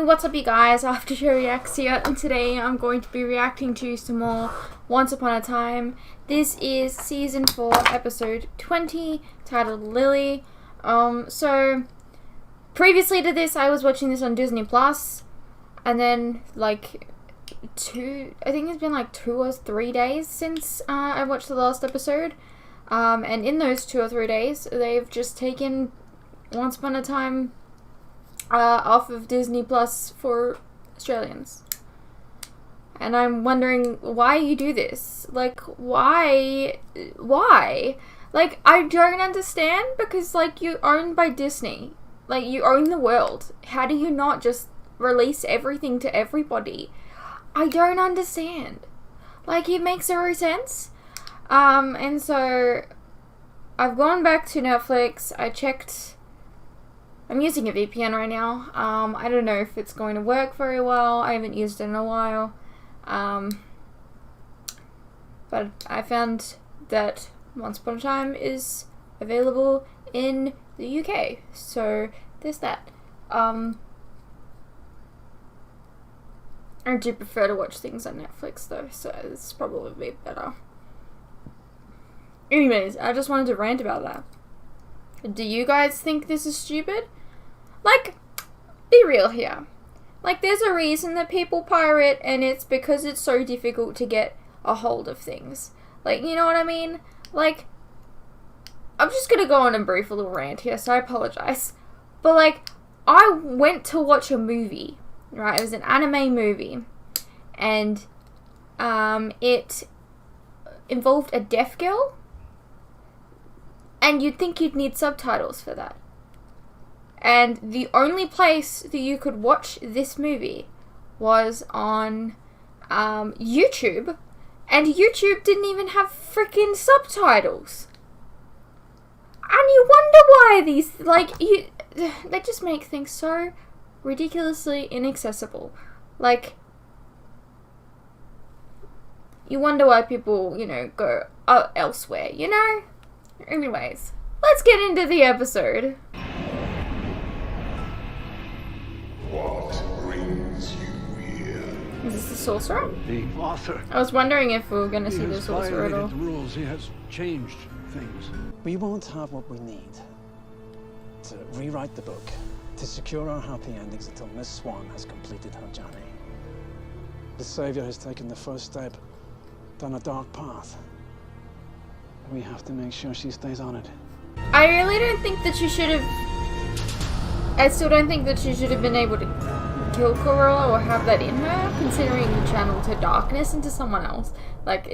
What's up you guys, After Show Reacts here, and today I'm going to be reacting to some more Once Upon a Time. This is season 4, episode 20, titled Lily. So previously to this I was watching this on Disney Plus, and then I think it's been like 2 or 3 days since I watched the last episode. And in those 2 or 3 days they've just taken Once Upon a Time off of Disney Plus for Australians. And I'm wondering why you do this. Like, why? Like, I don't understand, because, like, you're owned by Disney. Like, you own the world. How do you not just release everything to everybody? I don't understand. Like, it makes zero sense. And so I've gone back to Netflix. I checked. I'm using a VPN right now. I don't know if it's going to work very well. I haven't used it in a while. But I found that Once Upon a Time is available in the UK. So there's that. I do prefer to watch things on Netflix though, so it's probably better. Anyways, I just wanted to rant about that. Do you guys think this is stupid? Like, be real here. Like, there's a reason that people pirate, and it's because it's so difficult to get a hold of things. Like, you know what I mean? Like, I'm just gonna go on a brief little rant here, so I apologize. But, like, I went to watch a movie, right? It was an anime movie, and it involved a deaf girl. And you'd think you'd need subtitles for that. And the only place that you could watch this movie was on YouTube. And YouTube didn't even have freaking subtitles. And you wonder why these, they just make things so ridiculously inaccessible. Like, you wonder why people, go elsewhere, Anyways, let's get into the episode. What brings you here? Is this the sorcerer? The author. I was wondering if we were going to see the sorcerer at all. The rules. He has changed things. We won't have what we need to rewrite the book, to secure our happy endings until Miss Swan has completed her journey. The Savior has taken the first step down a dark path. We have to make sure she stays on it. I really don't think that you should have... I still don't think that she should have been able to kill Corolla or have that in her, considering the channel to darkness into someone else. Like,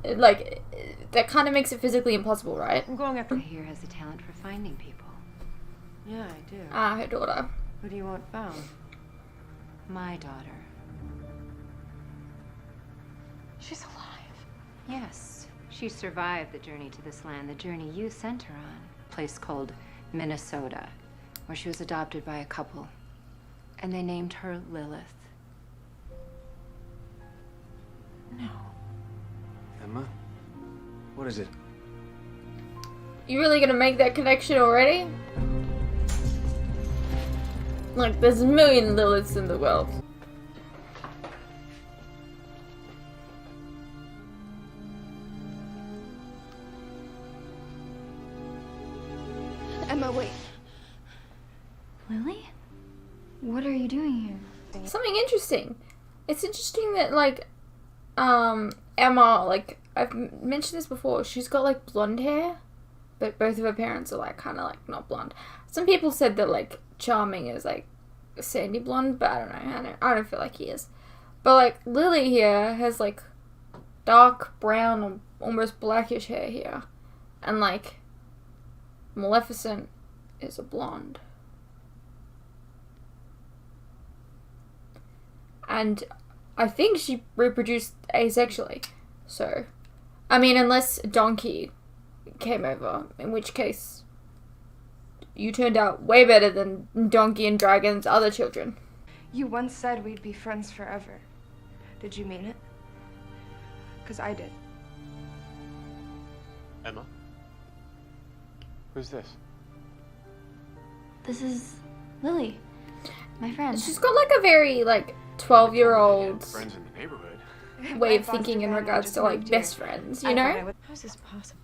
that kind of makes it physically impossible, right? I'm going after... Here has a talent for finding people. Yeah, I do. Her daughter. Who do you want found? My daughter. She's alive. Yes. She survived the journey to this land, the journey you sent her on. A place called Minnesota, where she was adopted by a couple. And they named her Lilith. No. Emma? What is it? You really gonna make that connection already? Like, there's a million Liliths in the world. Emma, wait. Lily? What are you doing here? Something interesting. It's interesting that, Emma, I've mentioned this before, she's got, blonde hair, but both of her parents are, kind of, not blonde. Some people said that, Charming is, sandy blonde, but I don't know. I don't feel like he is. But, Lily here has, dark brown or almost blackish hair here. And, Maleficent is a blonde. And I think she reproduced asexually. So, I mean, unless Donkey came over, in which case you turned out way better than Donkey and Dragon's other children. You once said we'd be friends forever. Did you mean it? 'Cause I did. Emma? Who's this? This is Lily. My friend. She's got like a very like 12-year-old Friends in the neighborhood. way of My foster thinking in family regards just to like moved here. best friends, I you thought know? I would- How is this possible?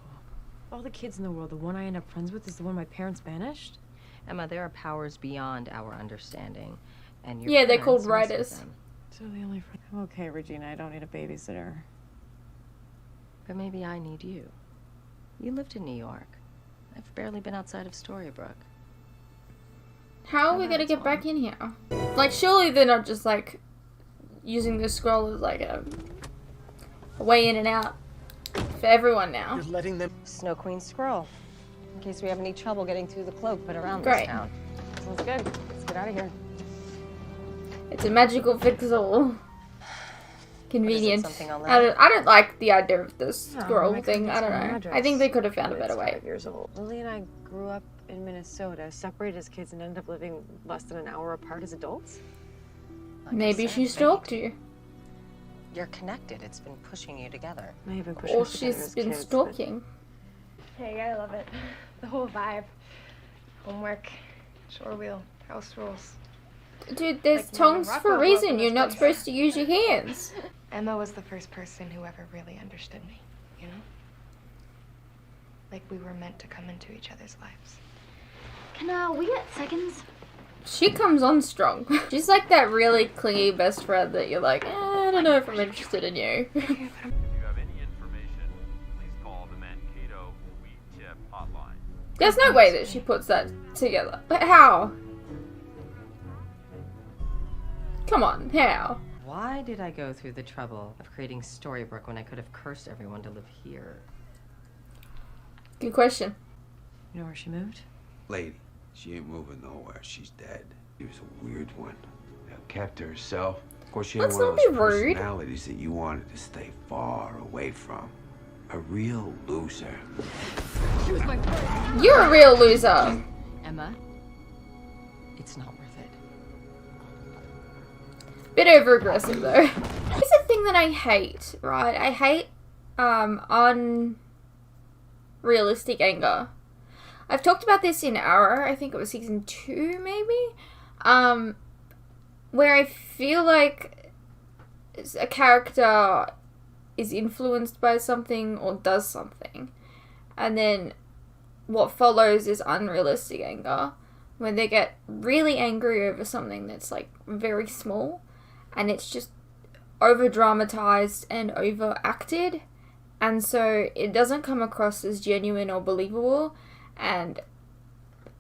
Of all the kids in the world, the one I end up friends with is the one my parents banished? Emma, there are powers beyond our understanding, and your Yeah, they're parents called mess with writers. them. So the only friend. I'm okay, Regina. I don't need a babysitter. But maybe I need you. You lived in New York. I've barely been outside of Storybrooke. How are we gonna get back in here? Like, surely they're not just like using the scroll as like a way in and out for everyone now. You're letting them. Snow Queen scroll. In case we have any trouble getting through the cloak, but around Great. this town. Sounds good. Let's get out of here. It's a magical fix-all. Convenient. Something on I that? don't like the idea of the No, scroll my thing. I don't cousin's know. my I think address. they could have found a better way. 5 years old. Lily and I grew up in Minnesota, separated as kids, and ended up living less than an hour apart as adults. Like I Maybe said, she stalked you. You're connected. It's been pushing you together. May have been pushing Or us together she's as been kids, but stalking. Hey, I love it. The whole vibe. Homework, shore wheel, house rules. Dude, there's Like, Norman tongs for a Rockwell grew up reason. in You're this not place. supposed to use your hands. Emma was the first person who ever really understood me, you know? Like we were meant to come into each other's lives. Can we get seconds? She comes on strong. She's like that really clingy best friend that you're like, I don't know if I'm interested in you. If you have any information, please call the Mankato Wheat Tip hotline. There's no way that she puts that together. But how? Come on, how? Why did I go through the trouble of creating Storybrooke when I could have cursed everyone to live here? Good question. You know where she moved? Lady, she ain't moving nowhere. She's dead. She was a weird one. Kept to herself. Of course, she had Let's one of not be those rude. personalities that you wanted to stay far away from. A real loser. You're a real loser. Emma, it's not worth it. Bit over aggressive though. Here's the thing that I hate, right? I hate unrealistic anger. I've talked about this in Arrow, I think it was season 2 maybe. Where I feel like a character is influenced by something or does something, and then what follows is unrealistic anger, when they get really angry over something that's like very small, and it's just over dramatized and overacted, and so it doesn't come across as genuine or believable, and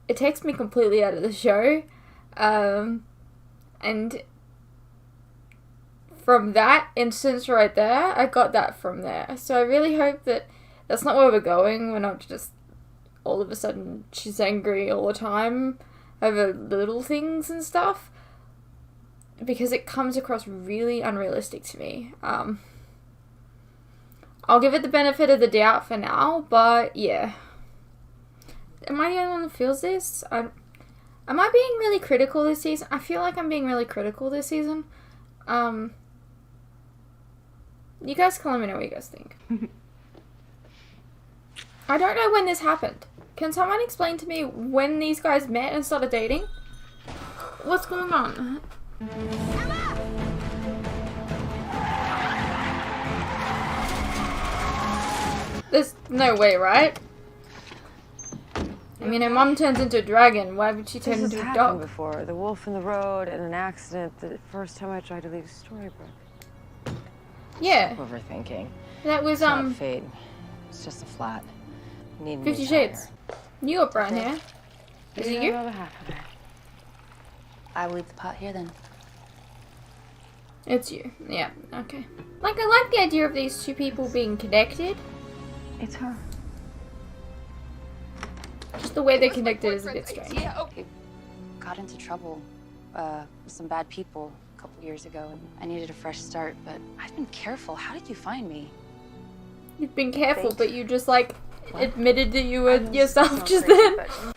it takes me completely out of the show. And from that instance right there, I got that from there. So I really hope that that's not where we're going. We're not just all of a sudden she's angry all the time over little things and stuff, because it comes across really unrealistic to me. I'll give it the benefit of the doubt for now, but yeah. Am I the only one that feels this? Am I being really critical this season? I feel like I'm being really critical this season. You guys can let me know what you guys think. I don't know when this happened. Can someone explain to me when these guys met and started dating? What's going on? There's no way, right? I mean, her mom turns into a dragon. Why would she turn This has into a happened dog? before. The wolf in the road and an accident the first time I tried to leave Storybrooke. Yeah, Overthinking. that was It's not fate. It's just a flat. You need a new 50 Shades. You got brown hair. Is it I you? know the half of it. I will leave the pot here then. It's you. Yeah, okay. Like, I like the idea of these two people being connected. It's her. Just the way they're connected is a bit strange. I got into trouble with some bad people a couple years ago, and I needed a fresh start, but I've been careful. How did you find me? You've been careful, but you just, like, What? admitted that you were yourself Sounds just crazy, then. but